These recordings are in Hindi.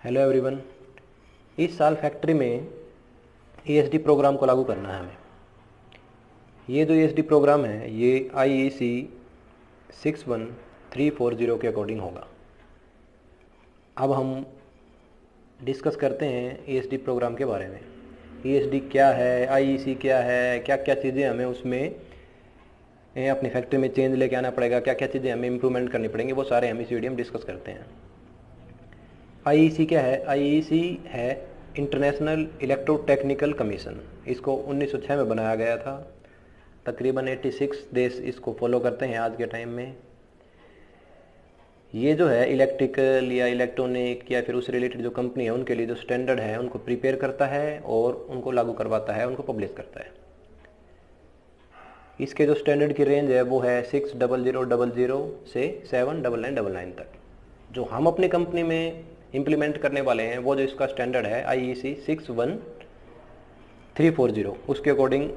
Hello everyone. इस साल फैक्ट्री में ईएसडी प्रोग्राम को लागू करना है हमें। ये जो ईएसडी प्रोग्राम है ये IEC 61340 के अकॉर्डिंग होगा। अब हम डिस्कस करते हैं ईएसडी प्रोग्राम के बारे में। ईएसडी क्या है, IEC क्या है, क्या क्या चीज़ें हमें उसमें अपनी फैक्ट्री में चेंज लेके आना पड़ेगा, क्या क्या चीज़ें हमें इम्प्रूवमेंट करनी पड़ेंगी, वो सारे हम इस वीडियो में डिस्कस करते हैं। IEC क्या है? IEC है इंटरनेशनल इलेक्ट्रोटेक्निकल कमीशन। इसको 1906 में बनाया गया था। तकरीबन 86 देश इसको फॉलो करते हैं आज के टाइम में। ये जो है इलेक्ट्रिकल या इलेक्ट्रॉनिक या फिर उससे रिलेटेड जो कंपनी है उनके लिए जो स्टैंडर्ड है उनको प्रिपेयर करता है और उनको लागू करवाता है, उनको पब्लिश करता है। इसके जो स्टैंडर्ड की रेंज है वो है 60000 से 79999 तक। जो हम अपनी कंपनी में इम्प्लीमेंट करने वाले हैं वो जो इसका स्टैंडर्ड है IEC 61340, उसके अकॉर्डिंग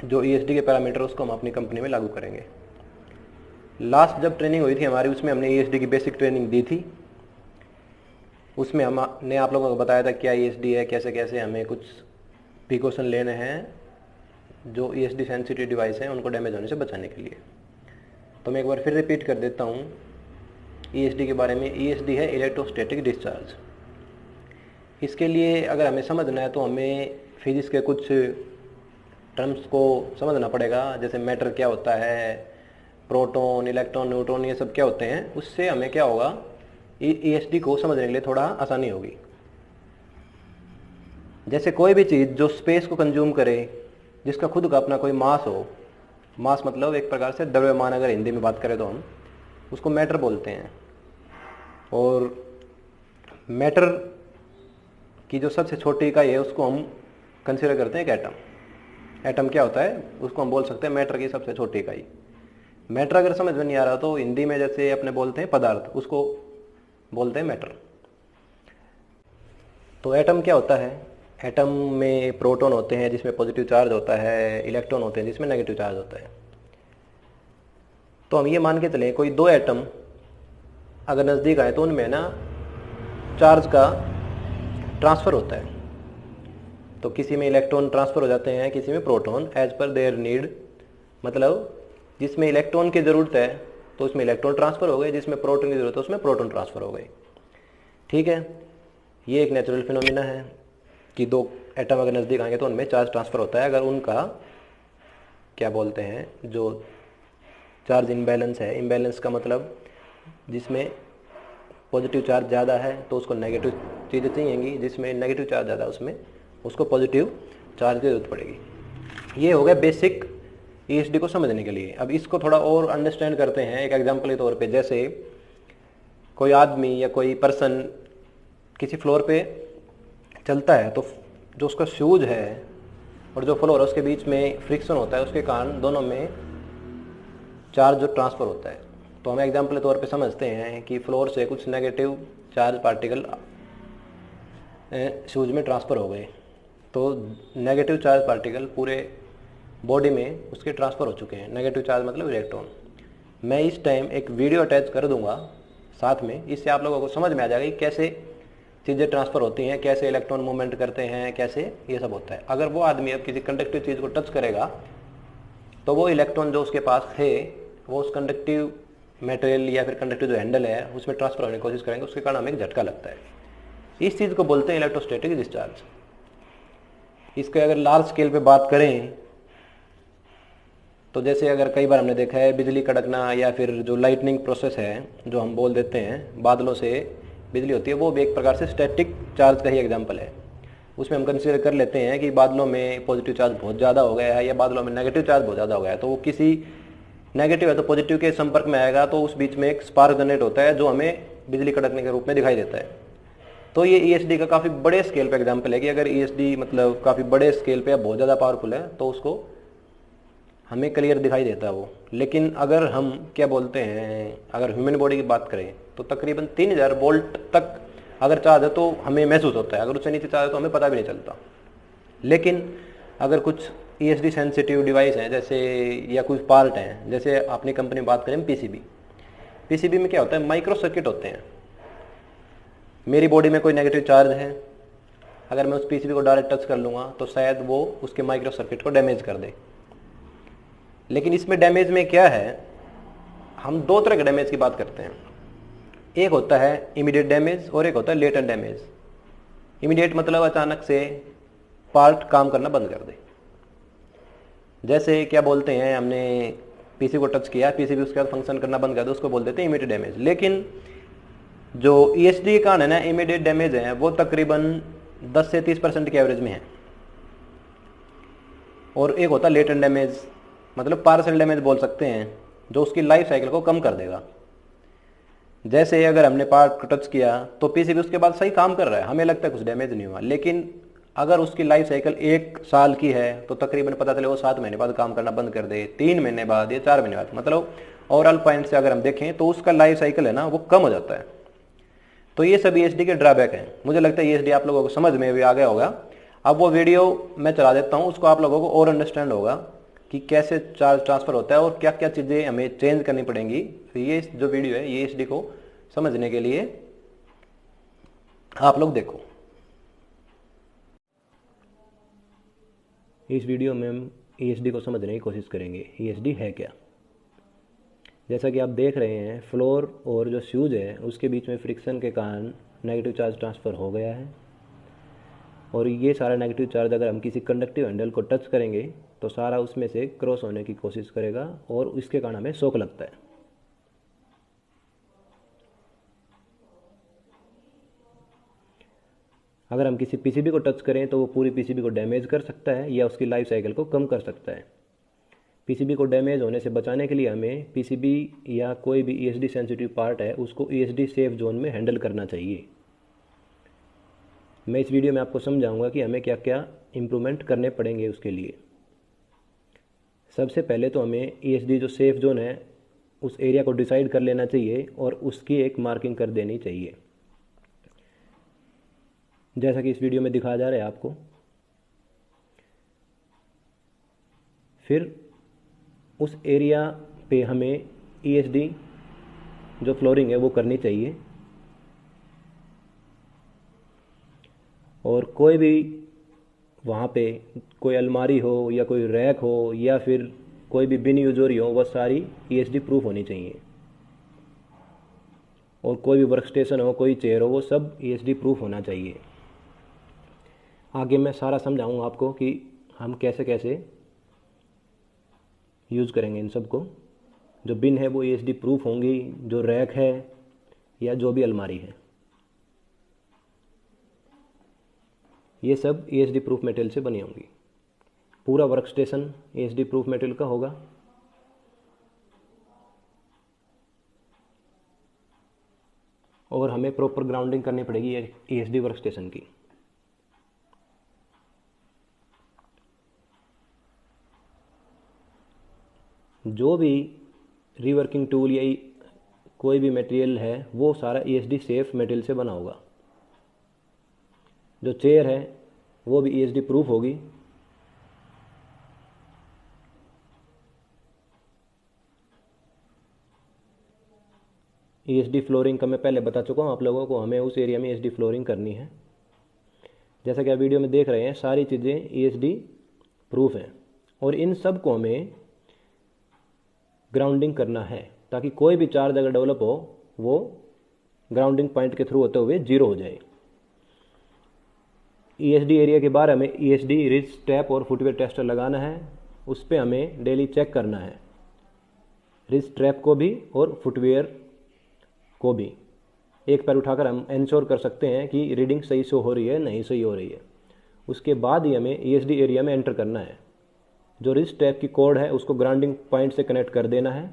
जो ESD के पैरामीटर उसको हम अपनी कंपनी में लागू करेंगे। लास्ट जब ट्रेनिंग हुई थी हमारी उसमें हमने ESD की बेसिक ट्रेनिंग दी थी। उसमें हमने आप लोगों को बताया था क्या ESD है, कैसे कैसे हमें कुछ प्रिकॉशन लेने हैं जो ESD सेंसिटिव डिवाइस हैं उनको डैमेज होने से बचाने के लिए। तो मैं एक बार फिर रिपीट कर देता हूँ ESD के बारे में। ESD है इलेक्ट्रोस्टैटिक डिस्चार्ज। इसके लिए अगर हमें समझना है तो हमें फिजिक्स के कुछ टर्म्स को समझना पड़ेगा, जैसे मैटर क्या होता है, प्रोटॉन, इलेक्ट्रॉन, न्यूट्रॉन, ये सब क्या होते हैं। उससे हमें क्या होगा, ESD को समझने के लिए थोड़ा आसानी होगी। जैसे कोई भी चीज़ जो स्पेस को कंज्यूम करे, जिसका खुद का अपना कोई मास हो, मास मतलब एक प्रकार से द्रव्यमान, अगर हिंदी में बात करें तो हम उसको मैटर बोलते हैं। और मैटर की जो सबसे छोटी इकाई है उसको हम कंसीडर करते हैं एक एटम। एटम क्या होता है उसको हम बोल सकते हैं मैटर की सबसे छोटी इकाई। मैटर अगर समझ में नहीं आ रहा तो हिंदी में जैसे अपने बोलते हैं पदार्थ, उसको बोलते हैं मैटर। तो एटम क्या होता है? एटम में प्रोटॉन होते हैं जिसमें पॉजिटिव चार्ज होता है, इलेक्ट्रॉन होते हैं जिसमें नेगेटिव चार्ज होता है। तो हम ये मान के चलें कोई दो एटम अगर नज़दीक आए तो उनमें ना चार्ज का ट्रांसफ़र होता है। तो किसी में इलेक्ट्रॉन ट्रांसफ़र हो जाते हैं, किसी में proton, as per their need. मतलब जिसमें इलेक्ट्रॉन की ज़रूरत है तो उसमें इलेक्ट्रॉन ट्रांसफ़र हो गए, जिसमें प्रोटॉन की ज़रूरत है उसमें प्रोटॉन ट्रांसफ़र हो गए। ठीक है, ये एक नेचुरल फिनोमिना है कि दो एटम अगर नज़दीक आएंगे तो उनमें चार्ज ट्रांसफ़र होता है। अगर उनका क्या बोलते हैं, जो चार्ज इम्बैलेंस है, इम्बैलेंस का मतलब जिसमें पॉजिटिव चार्ज ज़्यादा है तो उसको नेगेटिव चीज़ें चाहिएंगी, जिसमें नेगेटिव चार्ज ज़्यादा है उसमें उसको पॉजिटिव चार्ज की ज़रूरत पड़ेगी। ये हो गया बेसिक ESD को समझने के लिए। अब इसको थोड़ा और अंडरस्टैंड करते हैं एक एग्जांपल के तौर पे। जैसे कोई आदमी या कोई पर्सन किसी फ्लोर पे चलता है तो जो उसका शूज है और जो फ्लोर है उसके बीच में फ्रिक्शन होता है, उसके कारण दोनों में चार्ज जो ट्रांसफ़र होता है। तो हम एग्जाम्पल के तौर पे समझते हैं कि फ्लोर से कुछ नेगेटिव चार्ज पार्टिकल शूज में ट्रांसफ़र हो गए। तो नेगेटिव चार्ज पार्टिकल पूरे बॉडी में उसके ट्रांसफ़र हो चुके हैं। नेगेटिव चार्ज मतलब इलेक्ट्रॉन। मैं इस टाइम एक वीडियो अटैच कर दूंगा साथ में, इससे आप लोगों को समझ में आ जाएगा कि कैसे चीज़ें ट्रांसफ़र होती हैं, कैसे इलेक्ट्रॉन मूवमेंट करते हैं, कैसे ये सब होता है। अगर वो आदमी अब किसी कंडक्टिव चीज़ को टच करेगा तो वो इलेक्ट्रॉन जो उसके पास है वो उस कंडक्टिव मटेरियल या फिर कंडक्टिव जो हैंडल है उसमें ट्रांसफर होने की कोशिश करेंगे, उसके कारण हमें एक झटका लगता है। इस चीज़ को बोलते हैं इलेक्ट्रोस्टैटिक डिस्चार्ज। इसके अगर लार्ज स्केल पे बात करें तो जैसे अगर कई बार हमने देखा है बिजली कड़कना या फिर जो लाइटनिंग प्रोसेस है जो हम बोल देते हैं, बादलों से बिजली होती है, वो भी एक प्रकार से स्टैटिक चार्ज का ही एग्जाम्पल है। उसमें हम कंसीडर कर लेते हैं कि बादलों में पॉजिटिव चार्ज बहुत ज़्यादा हो गया है या बादलों में नेगेटिव चार्ज बहुत ज़्यादा हो गया है। तो वो किसी नेगेटिव है तो पॉजिटिव के संपर्क में आएगा तो उस बीच में एक स्पार्क जनरेट होता है जो हमें बिजली कड़कने के रूप में दिखाई देता है। तो ये ESD का काफ़ी बड़े स्केल पे एग्जांपल है कि अगर ESD मतलब काफ़ी बड़े स्केल पे बहुत ज़्यादा पावरफुल है तो उसको हमें क्लियर दिखाई देता है वो। लेकिन अगर हम क्या बोलते हैं, अगर ह्यूमन बॉडी की बात करें तो तकरीबन 3000 वोल्ट तक अगर चार्ज है तो हमें महसूस होता है, अगर उससे नीचे चार्ज है तो हमें पता भी नहीं चलता। लेकिन अगर कुछ ESD सेंसिटिव डिवाइस हैं जैसे या कुछ पार्ट हैं, जैसे अपनी कंपनी में बात करें PCB में क्या होता है, माइक्रो सर्किट होते हैं। मेरी बॉडी में कोई नेगेटिव चार्ज है, अगर मैं उस पीसीबी को डायरेक्ट टच कर लूँगा तो शायद वो उसके माइक्रो सर्किट को डैमेज कर दे। लेकिन इसमें डैमेज में क्या है, हम दो तरह के डैमेज की बात करते हैं। एक होता है इमीडिएट डैमेज और एक होता है लेटेंट डैमेज। इमीडिएट मतलब अचानक से पार्ट काम करना बंद कर दे। जैसे क्या बोलते हैं, हमने पीसी को टच किया, पीसीबी उसके बाद फंक्शन करना बंद कर दे, उसको बोल देते हैं इमीडिएट डैमेज। लेकिन जो ईएसडी के कारण है ना इमीडिएट डैमेज है, वो तकरीबन 10 से 30% के एवरेज में है। और एक होता है लेटेंट डैमेज, मतलब पार्शियल डैमेज बोल सकते हैं, जो उसकी लाइफ साइकिल को कम कर देगा। जैसे अगर हमने पार्ट को टच किया तो पीसीबी उसके बाद सही काम कर रहा है, हमें लगता है कुछ डैमेज नहीं हुआ, लेकिन अगर उसकी लाइफ साइकिल 1 साल की है तो तकरीबन पता चले वो 7 महीने बाद काम करना बंद कर दे, 3 महीने बाद या 4 महीने बाद, मतलब ओवरऑल पॉइंट से अगर हम देखें तो उसका लाइफ साइकिल है ना वो कम हो जाता है। तो ये सब ईएसडी के ड्रॉबैक हैं। मुझे लगता है ईएसडी आप लोगों को समझ में भी आ गया होगा। अब वो वीडियो मैं चला देता हूँ, उसको आप लोगों को और अंडरस्टैंड होगा कि कैसे चार्ज ट्रांसफर होता है और क्या क्या चीज़ें हमें चेंज करनी पड़ेंगी। तो ये जो वीडियो है ईएसडी को समझने के लिए आप लोग देखो। इस वीडियो में हम ईएसडी को समझने की कोशिश करेंगे, ईएसडी है क्या। जैसा कि आप देख रहे हैं, फ्लोर और जो शूज है उसके बीच में फ्रिक्शन के कारण नेगेटिव चार्ज ट्रांसफ़र हो गया है, और ये सारा नेगेटिव चार्ज अगर हम किसी कंडक्टिव हैंडल को टच करेंगे तो सारा उसमें से क्रॉस होने की कोशिश करेगा और इसके कारण हमें शॉक लगता है। अगर हम किसी पीसीबी को टच करें तो वो पूरी पीसीबी को डैमेज कर सकता है या उसकी लाइफ साइकिल को कम कर सकता है। पीसीबी को डैमेज होने से बचाने के लिए हमें पीसीबी या कोई भी ईएसडी सेंसिटिव पार्ट है उसको ईएसडी सेफ जोन में हैंडल करना चाहिए। मैं इस वीडियो में आपको समझाऊंगा कि हमें क्या क्या इम्प्रूवमेंट करने पड़ेंगे उसके लिए। सबसे पहले तो हमें ईएसडी जो सेफ जोन है उस एरिया को डिसाइड कर लेना चाहिए और उसकी एक मार्किंग कर देनी चाहिए, जैसा कि इस वीडियो में दिखाया जा रहा है आपको। फिर उस एरिया पे हमें ईएसडी जो फ्लोरिंग है वो करनी चाहिए, और कोई भी वहाँ पे कोई अलमारी हो या कोई रैक हो या फिर कोई भी बिन यूज हो रही हो वह सारी ईएसडी प्रूफ होनी चाहिए, और कोई भी वर्क स्टेशन हो, कोई चेयर हो, वो सब ईएसडी प्रूफ होना चाहिए। आगे मैं सारा समझाऊंगा आपको कि हम कैसे कैसे यूज़ करेंगे इन सब को। जो बिन है वो ईएसडी प्रूफ होंगी, जो रैक है या जो भी अलमारी है ये सब ईएसडी प्रूफ मटेरियल से बनी होंगी। पूरा work station ESD proof material का होगा। और हमें प्रॉपर ग्राउंडिंग करनी पड़ेगी ईएसडी वर्क स्टेशन की। जो भी रीवर्किंग टूल या कोई भी मटेरियल है वो सारा ईएसडी सेफ मटेरियल से बना होगा। जो चेयर है वो भी ईएसडी प्रूफ होगी। ईएसडी फ्लोरिंग का मैं पहले बता चुका हूँ आप लोगों को, हमें उस एरिया में ईएसडी फ्लोरिंग करनी है। जैसा कि आप वीडियो में देख रहे हैं सारी चीज़ें ईएसडी प्रूफ हैं, और इन सब को हमें ग्राउंडिंग करना है ताकि कोई भी चार्ज अगर डेवलप हो वो ग्राउंडिंग पॉइंट के थ्रू होते हुए जीरो हो जाए। ईएसडी एरिया के बाहर हमें ईएसडी रिस्ट स्टेप और फुटवेयर टेस्टर लगाना है, उस पर हमें डेली चेक करना है, रिस्ट स्ट्रैप को भी और फुटवेयर को भी। एक पैर उठाकर हम इंश्योर कर सकते हैं कि रीडिंग सही से हो रही है नहीं सही हो रही है। उसके बाद ही हमें ईएसडी एरिया में एंटर करना है। जो रिस्ट स्टेप की कोड है उसको ग्राउंडिंग पॉइंट से कनेक्ट कर देना है।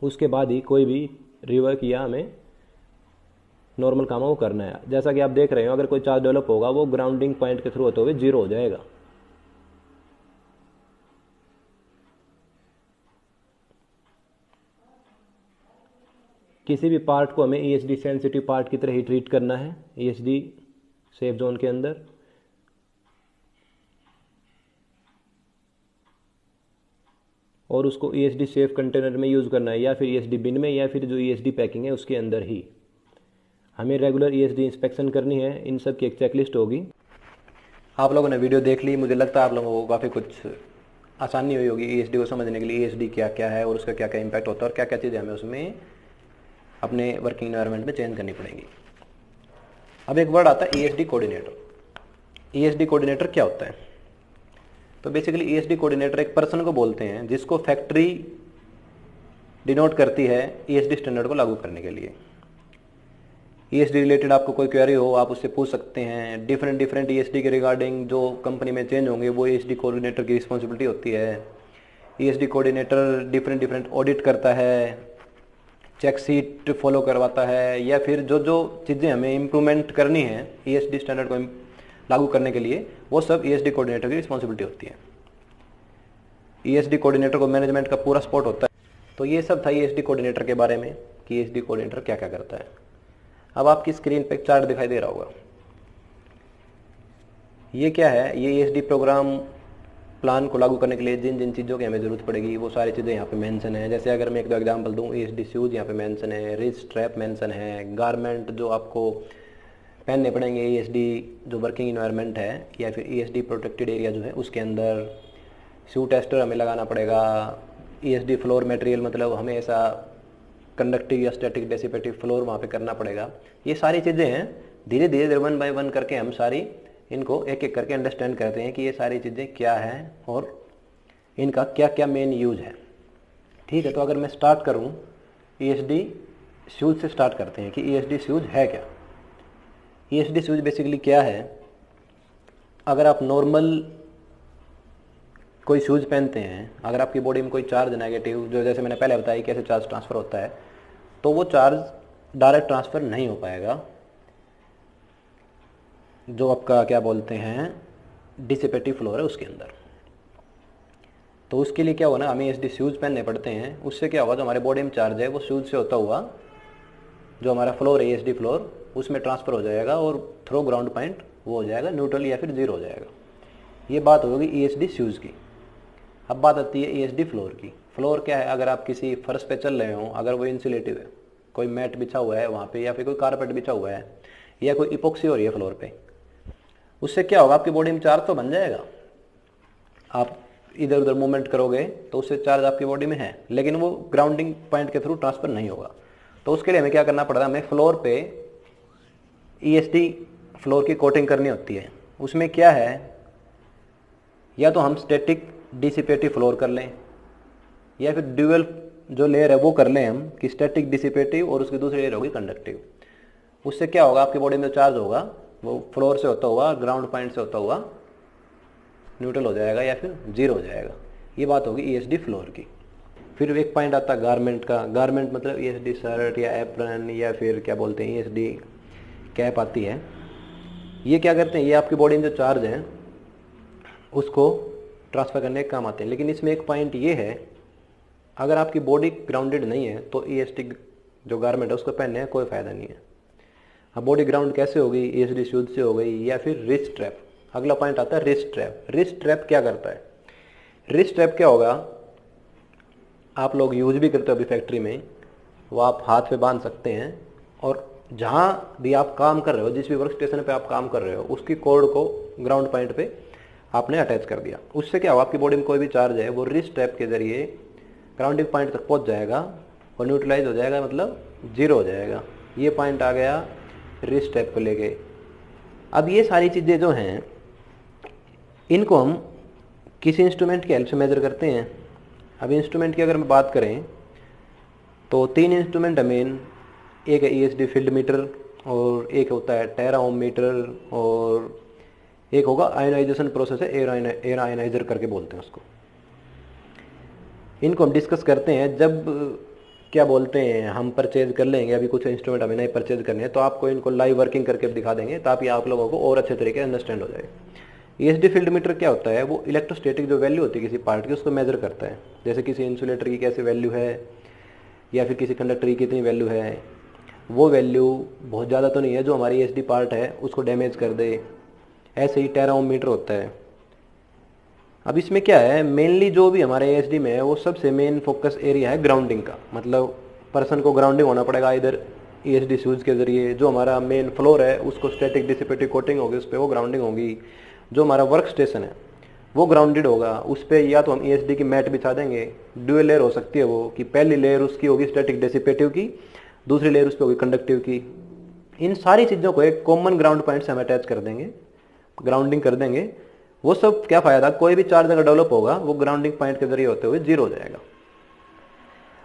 उसके बाद ही कोई भी रिवर्क या हमें नॉर्मल काम वो करना है। जैसा कि आप देख रहे हो अगर कोई चार्ज डेवलप होगा वो ग्राउंडिंग पॉइंट के थ्रू होते हुए जीरो हो जाएगा। किसी भी पार्ट को हमें ईएसडी सेंसिटिव पार्ट की तरह ही ट्रीट करना है ईएसडी सेफ जोन के अंदर। और उसको ईएसडी सेफ कंटेनर में यूज़ करना है या फिर ईएसडी बिन में या फिर जो ईएसडी पैकिंग है उसके अंदर ही। हमें रेगुलर ईएसडी इंस्पेक्शन करनी है, इन सब की एक चेकलिस्ट होगी। आप लोगों ने वीडियो देख ली, मुझे लगता है आप लोगों को काफ़ी कुछ आसानी हुई होगी ईएसडी को समझने के लिए, ईएसडी क्या क्या है और उसका क्या क्या इम्पैक्ट होता है और क्या क्या चीज़ें हमें उसमें अपने वर्किंग एनवायरनमेंट में चेंज करनी पड़ेंगी। अब एक वर्ड आता है ईएसडी कोऑर्डिनेटर। ईएसडी कोऑर्डिनेटर क्या होता है? तो बेसिकली ईएसडी कोऑर्डिनेटर एक पर्सन को बोलते हैं जिसको फैक्ट्री डिनोट करती है ईएसडी स्टैंडर्ड को लागू करने के लिए। ईएसडी रिलेटेड आपको कोई क्वेरी हो आप उससे पूछ सकते हैं। डिफरेंट ईएसडी के रिगार्डिंग जो कंपनी में चेंज होंगे वो ईएसडी कोऑर्डिनेटर की रिस्पॉन्सिबिलिटी होती है। ईएसडी कोऑर्डिनेटर डिफरेंट ऑडिट करता है, चेक सीट फॉलो करवाता है, या फिर जो चीज़ें हमें इम्प्रूवमेंट करनी है ईएसडी स्टैंडर्ड को लागू करने के लिए वो सब ईएसडी कोऑर्डिनेटर की रिस्पॉन्सिबिलिटी होती है। ईएसडी कोऑर्डिनेटर को मैनेजमेंट का पूरा सपोर्ट होता है। तो ये सब था ईएसडी कोऑर्डिनेटर के बारे में कि ईएसडी कोऑर्डिनेटर क्या क्या करता है। अब आपकी स्क्रीन पे एक चार्ट दिखाई दे रहा होगा। ये क्या है? ये ईएसडी प्रोग्राम प्लान को लागू करने के लिए जिन जिन चीज़ों की हमें ज़रूरत पड़ेगी वो सारी चीज़ें यहाँ पे मेंशन है। जैसे अगर मैं एक दो एग्जांपल दूँ, ईएसडी शूज़ यहाँ पे मेंशन है, रिस्ट स्ट्रैप मेंशन है, गारमेंट जो आपको पहनने पड़ेंगे ईएसडी जो वर्किंग इन्वायरमेंट है या फिर ईएसडी प्रोटेक्टेड एरिया जो है उसके अंदर, शू टेस्टर हमें लगाना पड़ेगा, ईएसडी फ्लोर मटेरियल मतलब हमें ऐसा कंडक्टिव या स्टैटिक डेसिपेटिव फ्लोर वहाँ पे करना पड़ेगा। ये सारी चीज़ें हैं, धीरे धीरे 1 बाय 1 करके हम सारी इनको एक एक करके अंडरस्टैंड करते हैं कि ये सारी चीज़ें क्या हैं और इनका क्या क्या मेन यूज है। ठीक है, तो अगर मैं स्टार्ट करूँ ईएसडी शूज से स्टार्ट करते हैं कि ईएसडी शूज है क्या। ईएसडी शूज बेसिकली क्या है? अगर आप नॉर्मल कोई शूज़ पहनते हैं, अगर आपकी बॉडी में कोई चार्ज नेगेटिव, जो जैसे मैंने पहले बताया कैसे चार्ज ट्रांसफ़र होता है, तो वो चार्ज डायरेक्ट ट्रांसफ़र नहीं हो पाएगा जो आपका क्या बोलते हैं डिसिपेटिव फ्लोर है उसके अंदर। तो उसके लिए क्या होगा ना, हमें ईएसडी शूज़ पहनने पड़ते हैं। उससे क्या होगा, जो हमारे बॉडी में चार्ज है वो शूज़ से होता हुआ जो हमारा फ्लोर है ईएसडी फ्लोर उसमें ट्रांसफ़र हो जाएगा और थ्रो ग्राउंड पॉइंट वो हो जाएगा न्यूट्रल या फिर जीरो हो जाएगा। ये बात होगी ईएसडी शूज़ की। अब बात आती है ईएसडी फ्लोर की। फ्लोर क्या है? अगर आप किसी फर्श पे चल रहे हो, अगर वो इंसुलेटिव है, कोई मैट बिछा हुआ है वहाँ पे या फिर कोई कारपेट बिछा हुआ है या कोई इपोक्सी हो रही है फ्लोर पे, उससे क्या होगा, आपकी बॉडी में चार्ज तो बन जाएगा। आप इधर उधर मूवमेंट करोगे तो उससे चार्ज आपकी बॉडी में है, लेकिन वो ग्राउंडिंग पॉइंट के थ्रू ट्रांसफर नहीं होगा। तो उसके लिए हमें क्या करना पड़ता है, हमें फ्लोर पे ईएसडी फ्लोर की कोटिंग करनी होती है। उसमें क्या है, या तो हम स्टैटिक डिसिपेटिव फ्लोर कर लें या फिर ड्यूअल जो लेयर है वो कर लें हम कि स्टैटिक डिसिपेटिव और उसकी दूसरी लेयर होगी कंडक्टिव। उससे क्या होगा, आपकी बॉडी में जो चार्ज होगा वो फ्लोर से होता हुआ ग्राउंड पॉइंट से होता हुआ न्यूट्रल हो जाएगा या फिर जीरो हो जाएगा। ये बात होगी ईएसडी फ्लोर की। फिर एक पॉइंट आता है गारमेंट का। गारमेंट मतलब ईएसडी शर्ट या एप्रन या फिर क्या बोलते हैं ईएसडी कैप आती है। ये क्या करते हैं, ये आपकी बॉडी में जो चार्ज है उसको ट्रांसफ़र करने के काम आते हैं। लेकिन इसमें एक पॉइंट ये है, अगर आपकी बॉडी ग्राउंडेड नहीं है तो ईएसडी जो गारमेंट है उसको पहनने का कोई फ़ायदा नहीं है। अब बॉडी ग्राउंड कैसे होगी, ईएसडी शूज से हो गई या फिर रिस्ट स्ट्रैप। अगला पॉइंट आता है रिस्ट स्ट्रैप। रिस्ट स्ट्रैप क्या करता है? रिस्ट स्ट्रैप क्या होगा, आप लोग यूज भी करते हो अभी फैक्ट्री में, वो आप हाथ पे बांध सकते हैं और जहाँ भी आप काम कर रहे हो, जिस भी वर्क स्टेशन पर आप काम कर रहे हो, उसकी कॉर्ड को ग्राउंड पॉइंट पे आपने अटैच कर दिया। उससे क्या होगा, आपकी बॉडी में कोई भी चार्ज है वो रिस्ट स्ट्रैप के जरिए ग्राउंडिंग पॉइंट तक पहुंच जाएगा और न्यूट्रलाइज हो जाएगा, मतलब जीरो हो जाएगा। ये पॉइंट आ गया रिस्ट स्ट्रैप को लेके। अब ये सारी चीज़ें जो हैं इनको हम किसी इंस्ट्रूमेंट की हेल्प से मेजर करते हैं। अब इंस्ट्रूमेंट की अगर मैं बात करें तो 3 इंस्ट्रूमेंट है मेन। एक है ईएसडी फील्ड मीटर और एक होता है टेराओमीटर और एक होगा आयोनाइजेशन प्रोसेस है, एयर आयोनाइजर करके बोलते हैं उसको। इनको हम डिस्कस करते हैं जब क्या बोलते हैं हम परचेज कर लेंगे। अभी कुछ इंस्ट्रूमेंट हमें नहीं परचेज करने हैं तो आपको इनको लाइव वर्किंग करके दिखा देंगे ताकि आप लोगों को और अच्छे तरीके से अंडरस्टैंड हो जाए। ईएसडी फील्ड मीटर क्या होता है, वो इलेक्ट्रोस्टैटिक जो वैल्यू होती है किसी पार्ट की उसको मेजर करता है। जैसे किसी इंसुलेटर की कैसे वैल्यू है या फिर किसी कंडक्टर की कितनी वैल्यू है, वो वैल्यू बहुत ज़्यादा तो नहीं है जो हमारी ईएसडी पार्ट है उसको डैमेज कर दे। ऐसे ही टेराओमीटर होता है। अब इसमें क्या है, मेनली जो भी हमारे ईएसडी में है वो सबसे मेन फोकस एरिया है ग्राउंडिंग का। मतलब पर्सन को ग्राउंडिंग होना पड़ेगा, इधर ESD फ्यूज के ज़रिए। जो हमारा मेन फ्लोर है उसको स्टैटिक डिसिपेटिव कोटिंग होगी, उस पर वो ग्राउंडिंग होगी। जो हमारा वर्क स्टेशन है वो ग्राउंडेड होगा, उस पर या तो हम ESD की मैट बिछा देंगे। ड्यूअल लेयर हो सकती है वो, कि पहली लेयर उसकी होगी स्टैटिक डिसिपेटिव की, दूसरी लेयर उस पर होगी कंडक्टिव की। इन सारी चीज़ों को एक कॉमन ग्राउंड पॉइंट से हम अटैच कर देंगे, ग्राउंडिंग कर देंगे। वो सब क्या फ़ायदा, कोई भी चार्ज अगर डेवलप होगा वो ग्राउंडिंग पॉइंट के जरिए होते हुए जीरो हो जाएगा।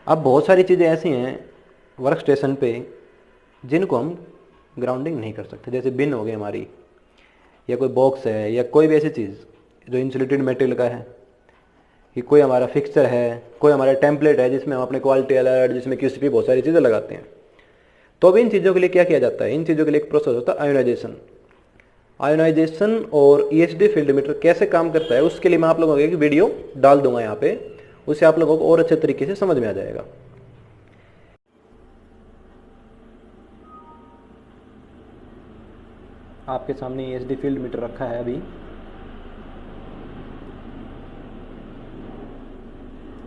अब बहुत सारी चीज़ें ऐसी हैं वर्क स्टेशन पे जिनको हम ग्राउंडिंग नहीं कर सकते, जैसे बिन हो गई हमारी, या कोई बॉक्स है, या कोई भी ऐसी चीज़ जो इंसुलेटेड मटेरियल का है, कि कोई हमारा फिक्सचर है, कोई हमारा टेम्पलेट है जिसमें हम अपने क्वालिटी अलर्ट, जिसमें QCP बहुत सारी चीज़ें लगाते हैं। तो अब इन चीज़ों के लिए क्या किया जाता है, इन चीज़ों के लिए एक प्रोसेस होता है आयोनाइजेशन। आयोनाइजेशन और ESD फील्ड मीटर कैसे काम करता है उसके लिए मैं आप लोगों को एक वीडियो डाल दूंगा यहाँ पे, उससे आप लोगों को और अच्छे तरीके से समझ में आ जाएगा। आपके सामने ESD फील्ड मीटर रखा है अभी।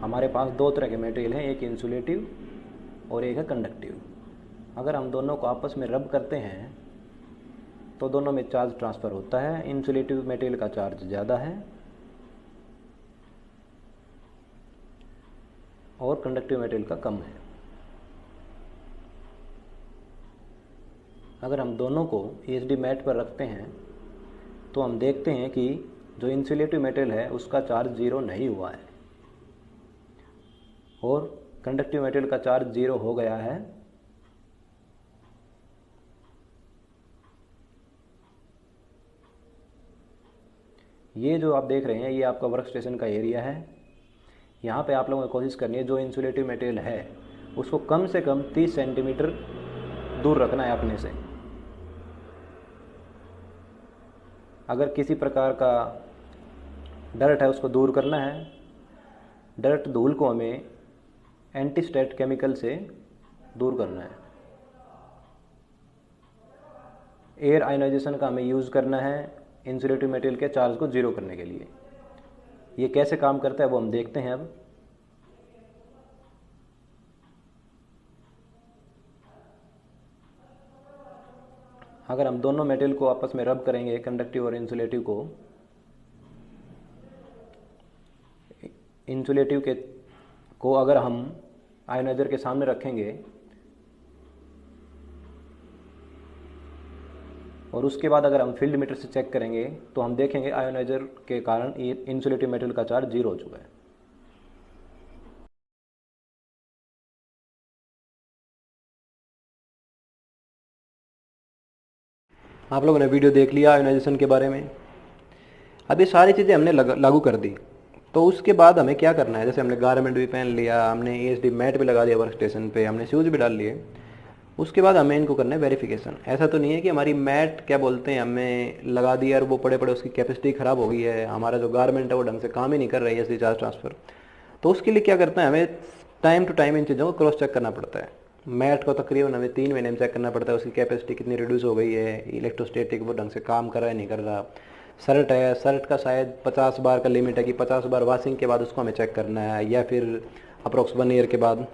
हमारे पास दो तरह के मटेरियल हैं, एक इंसुलेटिव और एक है कंडक्टिव। अगर हम दोनों को आपस में रब करते हैं तो दोनों में चार्ज ट्रांसफ़र होता है। इंसुलेटिव मटेरियल का चार्ज ज़्यादा है और कंडक्टिव मटेरियल का कम है। अगर हम दोनों को ESD मैट पर रखते हैं तो हम देखते हैं कि जो इंसुलेटिव मटेरियल है उसका चार्ज ज़ीरो नहीं हुआ है और कंडक्टिव मटेरियल का चार्ज ज़ीरो हो गया है। ये जो आप देख रहे हैं ये आपका वर्क स्टेशन का एरिया है। यहाँ पे आप लोगों को कोशिश करनी है जो इंसुलेटिव मटेरियल है उसको कम से कम 30 सेंटीमीटर दूर रखना है अपने से। अगर किसी प्रकार का डर्ट है उसको दूर करना है। डर्ट धूल को हमें एंटीस्टैट केमिकल से दूर करना है। एयर आयोनाइजेशन का हमें यूज़ करना है इंसुलेटिव मटेरियल के चार्ज को ज़ीरो करने के लिए। ये कैसे काम करता है वो हम देखते हैं अब। अगर हम दोनों मटेरियल को आपस में रब करेंगे, कंडक्टिव और इंसुलेटिव को, इंसुलेटिव के को अगर हम आयोनाइजर के सामने रखेंगे और उसके बाद अगर हम फील्ड मीटर से चेक करेंगे तो हम देखेंगे आयोनाइजर के कारण इंसुलेटिव मटेरियल का चार्ज जीरो हो चुका है। आप लोगों ने वीडियो देख लिया आयोनाइजेशन के बारे में। अब ये सारी चीज़ें हमने लागू कर दी, तो उसके बाद हमें क्या करना है। जैसे हमने गारमेंट भी पहन लिया, हमने ESD मैट भी लगा दिया वर्क स्टेशन पे, हमने शूज़ भी डाल लिए। उसके बाद हमें इनको करना है वेरिफिकेशन। ऐसा तो नहीं है कि हमारी मैट क्या बोलते हैं हमें लगा दिया और वो पड़े पड़े उसकी कैपेसिटी ख़राब हो गई है, हमारा जो गारमेंट है वो ढंग से काम ही नहीं कर रही है ESD चार्ज ट्रांसफ़र। तो उसके लिए क्या करता है, हमें टाइम टू टाइम इन चीज़ों को क्रॉस चेक करना पड़ता है। मैट को तकरीबन हमें 3 महीने में चेक करना पड़ता है, उसकी कैपेसिटी कितनी रिड्यूस हो गई है, इलेक्ट्रोस्टैटिक वो ढंग से काम कर रहा है नहीं कर रहा। शर्ट है, शर्ट का शायद 50 बार का लिमिट है कि 50 बार वॉशिंग के बाद उसको हमें चेक करना है, या फिर अप्रोक्स 1 ईयर के बाद।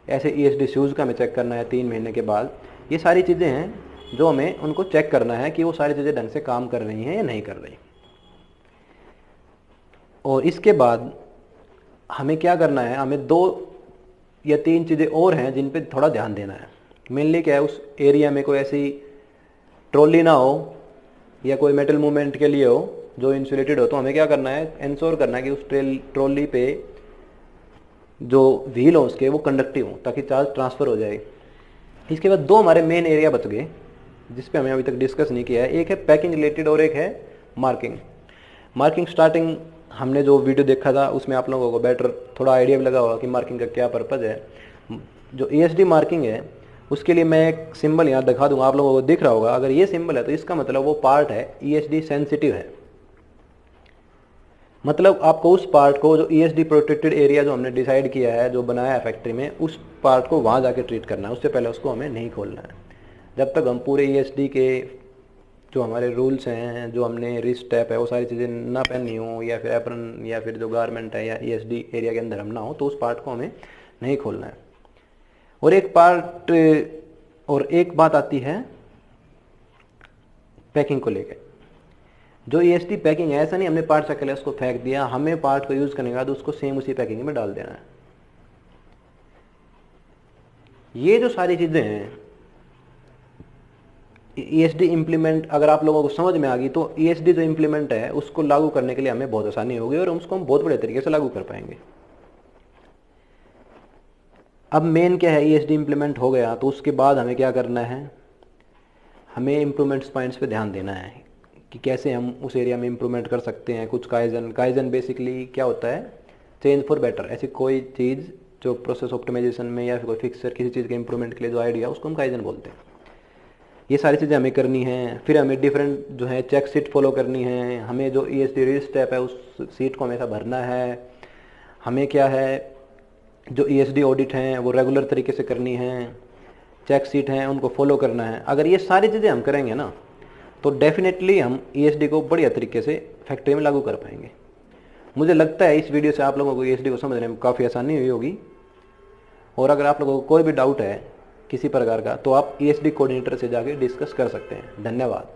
ऐसे ESD शूज़ का हमें चेक करना है 3 महीने के बाद। ये सारी चीज़ें हैं जो हमें उनको चेक करना है कि वो सारी चीज़ें ढंग से काम कर रही हैं या नहीं कर रही। और इसके बाद हमें क्या करना है, हमें 2 या 3 चीज़ें और हैं जिन पे थोड़ा ध्यान देना है। मेनली क्या है, उस एरिया में कोई ऐसी ट्रॉली ना हो या कोई मेटल मूवमेंट के लिए हो जो इंसुलेटेड हो। तो हमें क्या करना है, इंश्योर करना है कि उस ट्रॉली पे जो व्हील हो उसके वो कंडक्टिव हो ताकि चार्ज ट्रांसफ़र हो जाए। इसके बाद 2 हमारे मेन एरिया बच गए जिस पे हमें अभी तक डिस्कस नहीं किया है। एक है पैकिंग रिलेटेड और एक है मार्किंग। मार्किंग स्टार्टिंग हमने जो वीडियो देखा था उसमें आप लोगों को बेटर थोड़ा आइडिया भी लगा होगा कि मार्किंग का क्या पर्पज़ है। जो ESD मार्किंग है उसके लिए मैं एक सिंबल यहाँ दिखा दूंगा, आप लोगों को दिख रहा होगा। अगर ये सिंबल है तो इसका मतलब वो पार्ट है ESD सेंसिटिव है। मतलब आपको उस पार्ट को, जो ESD प्रोटेक्टेड एरिया जो हमने डिसाइड किया है, जो बनाया है फैक्ट्री में, उस पार्ट को वहाँ जाके ट्रीट करना है। उससे पहले उसको हमें नहीं खोलना है। जब तक हम पूरे ESD के जो हमारे रूल्स हैं, जो हमने रिस्ट टैप है, वो सारी चीज़ें ना पहननी हो, या फिर एप्रन या फिर जो गारमेंट है या ESD एरिया के अंदर हम ना हो, तो उस पार्ट को हमें नहीं खोलना है। और एक पार्ट और एक बात आती है पैकिंग को लेकर। जो ईएसडी पैकिंग है, ऐसा नहीं हमने पार्ट चेक कर लिया उसको फेंक दिया, हमें पार्ट को यूज करने के बाद उसको सेम उसी पैकिंग में डाल देना है। ये जो सारी चीजें हैं ईएसडी इम्प्लीमेंट अगर आप लोगों को समझ में आ गई तो ईएसडी जो इम्प्लीमेंट है उसको लागू करने के लिए हमें बहुत आसानी होगी और उसको हम बहुत बड़े तरीके से लागू कर पाएंगे। अब मेन क्या है, ईएसडी इम्प्लीमेंट हो गया तो उसके बाद हमें क्या करना है, हमें इम्प्रूवमेंट्स पॉइंट्स पे ध्यान देना है कि कैसे हम उस एरिया में इम्प्रूवमेंट कर सकते हैं। कुछ काइजन बेसिकली क्या होता है, चेंज फॉर बेटर। ऐसी कोई चीज़ जो प्रोसेस ऑप्टिमाइजेशन में या फिर कोई फिक्सर किसी चीज़ के इम्प्रूवमेंट के लिए जो आइडिया उसको हम काइजन बोलते हैं। ये सारी चीज़ें हमें करनी है। फिर हमें डिफरेंट जो है चेक शीट फॉलो करनी है। हमें जो ईएसडी रीड स्टेप है उस सीट को हमेशा भरना है। हमें क्या है, जो ईएसडी ऑडिट हैं वो रेगुलर तरीके से करनी है। चेक शीट हैं उनको फॉलो करना है। अगर ये सारी चीज़ें हम करेंगे ना तो डेफिनेटली हम ईएसडी को बढ़िया तरीके से फैक्ट्री में लागू कर पाएंगे। मुझे लगता है इस वीडियो से आप लोगों को ईएसडी को समझने में काफ़ी आसानी हुई होगी। और अगर आप लोगों को कोई भी डाउट है किसी प्रकार का तो आप ईएसडी कोऑर्डिनेटर से जाके डिस्कस कर सकते हैं। धन्यवाद।